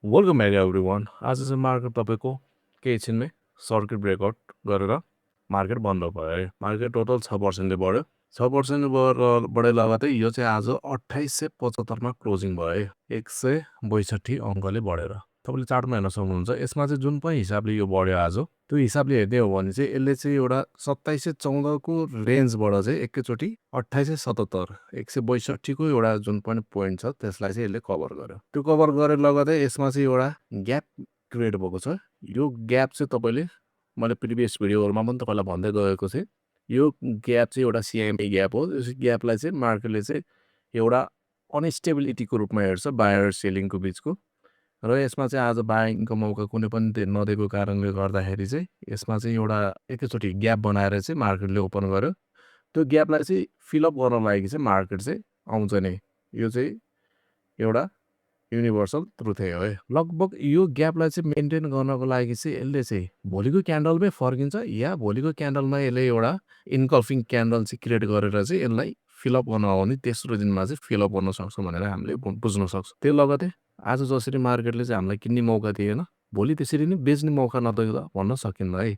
Welcome back everyone. आज चाहिँ market तपाईँको केही छिनमै सर्किट ब्रेकआउट गरेर मार्केट बन्द भयो है। मार्केट टोटल 6% बढ्यो। 6% बढे लगतै यो चाहिँ आज 2875 मा क्लोजिङ भयो है। 162 अङ्कले बढेर। तपाईँले चार्टमा हेर्न सक्नुहुन्छ। यसमा चाहिँ जुन पनि हिसाबले यो बढ्यो आज, त्यो हिसाबले हेर्ने हो भने चाहिँ यसले चाहिँ एउटा 2714 को रेन्जबाट चाहिँ एकैचोटि 2877 162 को एउटा जुन पनि पोइन्ट छ त्यसलाई चाहिँ यसले कभर गर्यो। त्यो कभर गरे लगतै यसमा चाहिँ एउटा ग्याप क्रिएट भएको छ। यो ग्याप चाहिँ तपाईले मैले प्रिभियस भिडियोहरुमा पनि तपाईलाई भन्दै गएको थिएँ। यो ग्याप चाहिँ एउटा सिएमए ग्याप हो। यस ग्यापलाई चाहिँ मार्केटले चाहिँ एउटा अनस्टेबिलिटीको रूपमा हेर्छ बायर सेलिङको बीचको। र यसमा चाहिँ आज बाइङको मौका कुनै पनि नदिएको कारणले गर्दाखेरि चाहिँ यसमा चाहिँ एउटा एकैचोटि ग्याप बनाएर चाहिँ मार्केटले ओपन गर्यो। त्यो ग्यापलाई चाहिँ फिल अप गर्न लागि चाहिँ मार्केट चाहिँ आउँछ नै। यो चाहिँ एउटा युनिभर्सल ट्रुथ हो है। लगभग यो ग्यापलाई चाहिँ मेन्टेन गर्नको लागि चाहिँ यसले चाहिँ भोलिको क्यान्डलमै फर्किन्छ या भोलिको क्यान्डलमा यसले एउटा इन्कल्फिङ क्यान्डल चाहिँ क्रिएट गरेर चाहिँ यसलाई फिल अप गर्न आउने तेस्रो दिनमा चाहिँ फिल अप गर्न सक्छ भनेर हामीले बुझ्न सक्छ। त्यो लगतै आज जसरी मार्केटले चाहिँ हामीलाई किन्ने मौका दिएन, भोलि त्यसरी नै बेच्ने मौका नदिँदा भन्न सकिन्न है।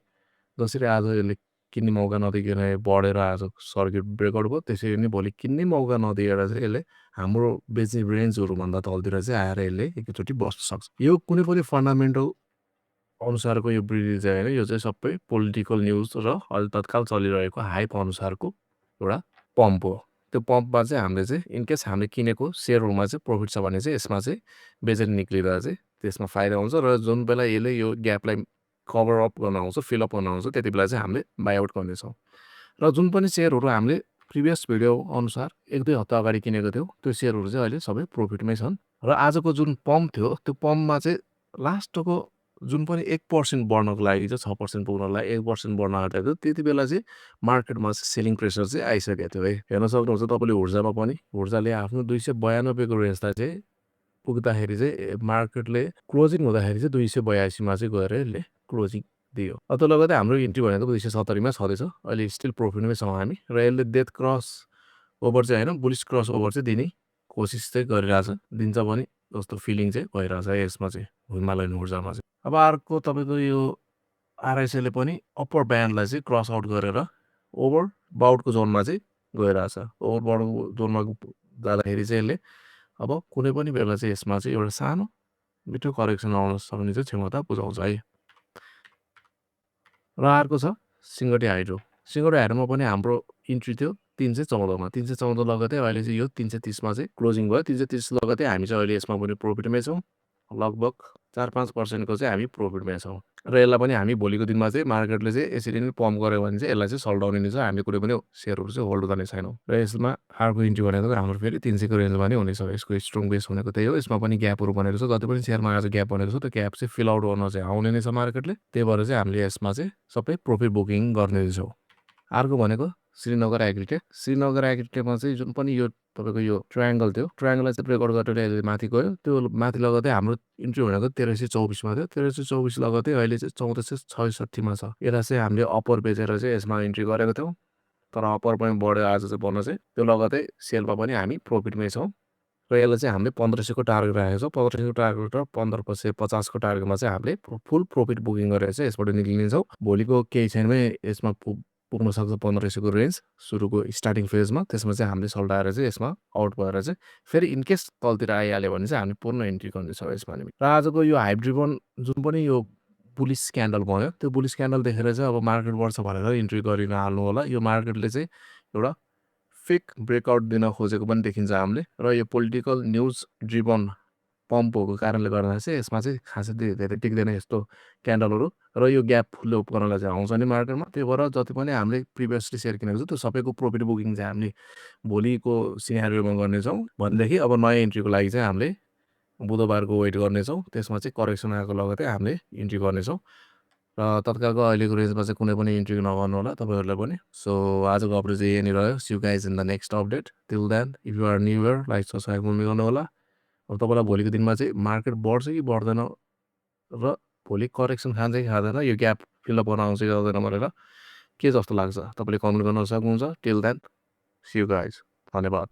जसरी आज यसले किन्ने मौका नदिकन बढेर आज सर्किट ब्रेकआउट भयो, त्यसरी नै भोलि किन्ने मौका नदिएर चाहिँ यसले हाम्रो बेच्ने रेन्जहरुभन्दा तलतिर चाहिँ आएर यसले एकैचोटि बस्न सक्छ। यो कुनै पनि फन्डामेन्टल अनुसारको यो वृद्धि चाहिँ हैन, यो चाहिँ सबै पोलिटिकल न्यूज र अहिले तत्काल चलिरहेको हाइप अनुसारको एउटा पम्प हो। त्यो पम्पमा चाहिँ हामीले चाहिँ इनकेस हामीले किनेको शेयरहरुमा चाहिँ प्रफिट छ भने चाहिँ यसमा चाहिँ बेचेर निक्लिँदा चाहिँ त्यसमा फाइदा हुन्छ र जुन बेला यसले यो ग्यापलाई कभर अप गर्न आउँछ, फिल अप गर्न आउँछ, त्यति बेला चाहिँ हामीले बाइ आउट गर्नेछौँ। र जुन पनि शेयरहरु हामीले प्रिभियस भिडियो अनुसार 1-2 हप्ता अगाडि किनेको थियौ, त्यो शेयरहरु चाहिँ अहिले सबै प्रफिटमै छन्। र आजको जुन पम्प थियो, त्यो पम्पमा चाहिँ लास्टको जुन पनि 1% बढ्नको लागि चाहिँ 6% पुग्नलाई 1% बढ्न आँटेको थियो, त्यति बेला चाहिँ मार्केटमा सेलिङ प्रेसर चाहिँ आइसकेको थियो है। हेर्न सक्नुहुन्छ तपाईले ऊर्जामा पनि, ऊर्जाले आफ्नो 292 को रेन्जलाई चाहिँ पुग्दाखेरि चाहिँ मार्केटले क्लोजिङ हुँदाखेरि चाहिँ 282 मा चाहिँ गएर यसले क्लोजिङ दियो। त्यो लगतै हाम्रो इन्ट्री भनेको 270 मा छँदैछ। अहिले स्टिल प्रफिटमै छौँ हामी र यसले डेथ क्रस ओभर चाहिँ हैन, बुलिश क्रस ओभर चाहिँ दिने कोसिस चाहिँ गरिरहेछ। दिन्छ भने जस्तो फिलिङ चाहिँ भइरहेछ है यसमा चाहिँ हिमालयन ऊर्जामा चाहिँ। अब अर्को तपाईको यो आरएसएले पनि अप्पर ब्यान्डलाई चाहिँ क्रस आउट गरेर ओभर बाउटको जोनमा चाहिँ गइरहेछ। ओभर बाउटको जोनमा जाँदाखेरि चाहिँ यसले अब कुनै पनि बेला चाहिँ यसमा चाहिँ एउटा सानो मिठो करेक्सन आउन सक्ने चाहिँ क्षमता बुझाउँछ है। र अर्को छ सिंगटी हाइड्रो। सिंगटी हाइड्रोमा पनि हाम्रो इन्ट्री थियो 314 मा। 314 लगतै अहिले चाहिँ यो 330 मा चाहिँ क्लोजिङ भयो। 330 लगतै हामी चाहिँ अहिले यसमा पनि प्रफिटमै छौँ। लगभग 4-5% को चाहिँ हामी प्रफिटमै छौँ। र यसलाई पनि हामी भोलिको दिनमा चाहिँ मार्केटले चाहिँ यसरी नै पम्प गर्यो भने चाहिँ यसलाई चाहिँ सल्ट डाउन दिनेछ। हामी कुनै पनि शेयरहरु चाहिँ होल्ड गर्ने छैनौँ। र यसमा अर्को इन्ट्री भनेको हाम्रो फेरि 300 को रेन्जमा नै हुनेछ। यसको स्ट्रङ बेस भनेको त्यही हो। यसमा पनि ग्यापहरु बनेको छ। जति पनि शेयरमा आज ग्याप बनेको छ, त्यो ग्याप चाहिँ फिल आउट गर्न चाहिँ आउने नै छ मार्केटले। त्यही भएर चाहिँ हामीले यसमा चाहिँ सबै प्रफिट बुकिङ गर्ने छौँ। अर्को भनेको श्रीनगर एग्रीटेक। श्रीनगर एग्रीटेकमा चाहिँ जुन पनि यो तपाईको यो ट्रायंगल थियो, ट्रायंगललाई चाहिँ ब्रेकआउट गरेर अहिले माथि गयो। त्यो माथि लगतै हाम्रो इन्ट्री भनेको 1324 मा थियो। 1324 लगतै अहिले चाहिँ 1466 मा छ। यसलाई चाहिँ हामीले अप्पर बेचेर चाहिँ यसमा इन्ट्री गरेको थियौँ। तर अप्पर पनि बढ्यो आज चाहिँ बन्न चाहिँ। त्यो लगतै सेलमा पनि हामी प्रफिटमै छौँ। र यसलाई चाहिँ हामीले 1500 को टार्गेट राखेको छौँ। 1500 को टार्गेट र 1550 को टार्गेटमा चाहिँ हामीले फुल प्रफिट बुकिङ गरेर चाहिँ यसबाट निक्लिन्छौँ। भोलिको केही छैनमै यसमा पुग्न सक्छ 1500 को रेन्ज सुरुको स्टार्टिङ फेजमा। त्यसमा चाहिँ हामीले सल्टाएर चाहिँ यसमा आउट भएर चाहिँ फेरि इनकेस तलतिर आइहाल्यो भने चाहिँ हामी पूर्ण इन्ट्री गर्नेछौँ यसमा नि। र आजको यो हाइप ड्रिभन जुन पनि यो बुलिश क्यान्डल भयो, त्यो बुलिश क्यान्डल देखेर चाहिँ अब मार्केट बढ्छ भनेर इन्ट्री गरिन हाल्नु होला। यो मार्केटले चाहिँ एउटा फेक ब्रेकआउट दिन खोजेको पनि देखिन्छ हामीले। र यो पोलिटिकल न्यूज ड्रिभन पम्प भएको कारणले गर्दा चाहिँ यसमा चाहिँ खासै धेरै टिक्दैन यस्तो क्यान्डलहरु। र यो ग्याप फुल अप गर्नलाई चाहिँ आउँछ नि मार्केटमा। त्यही भएर जति पनि हामीले प्रिभियसली शेयर किनेको छ, त्यो सबैको प्रफिट बुकिङ चाहिँ हामीले भोलिको सिनारियोमा गर्नेछौँ। भनेदेखि अब नयाँ इन्ट्रीको लागि चाहिँ हामीले बुधबारको वेट गर्नेछौँ। त्यसमा चाहिँ करेक्सन आएको लगतै हामीले इन्ट्री गर्नेछौँ। र तत्कालको अहिलेको रेन्जमा चाहिँ कुनै पनि इन्ट्री नगर्नु होला तपाईहरुलाई पनि। सो आजको अपडेट चाहिँ यही नै रह्यो। See you guys in the next update. Till then if you are new here, like subscribe गर्नु होला। अब तपाईलाई भोलिको दिनमा चाहिँ मार्केट बढ्छ कि बढ्दैन र भोलि करेक्सन खान्छ कि खाँदैन, यो ग्याप फिल अप गर्न आउँछ कि आउँदैन भनेर के जस्तो लाग्छ तपाईले कमेन्ट गर्न सक्नुहुन्छ। Till then see you guys. धन्यवाद।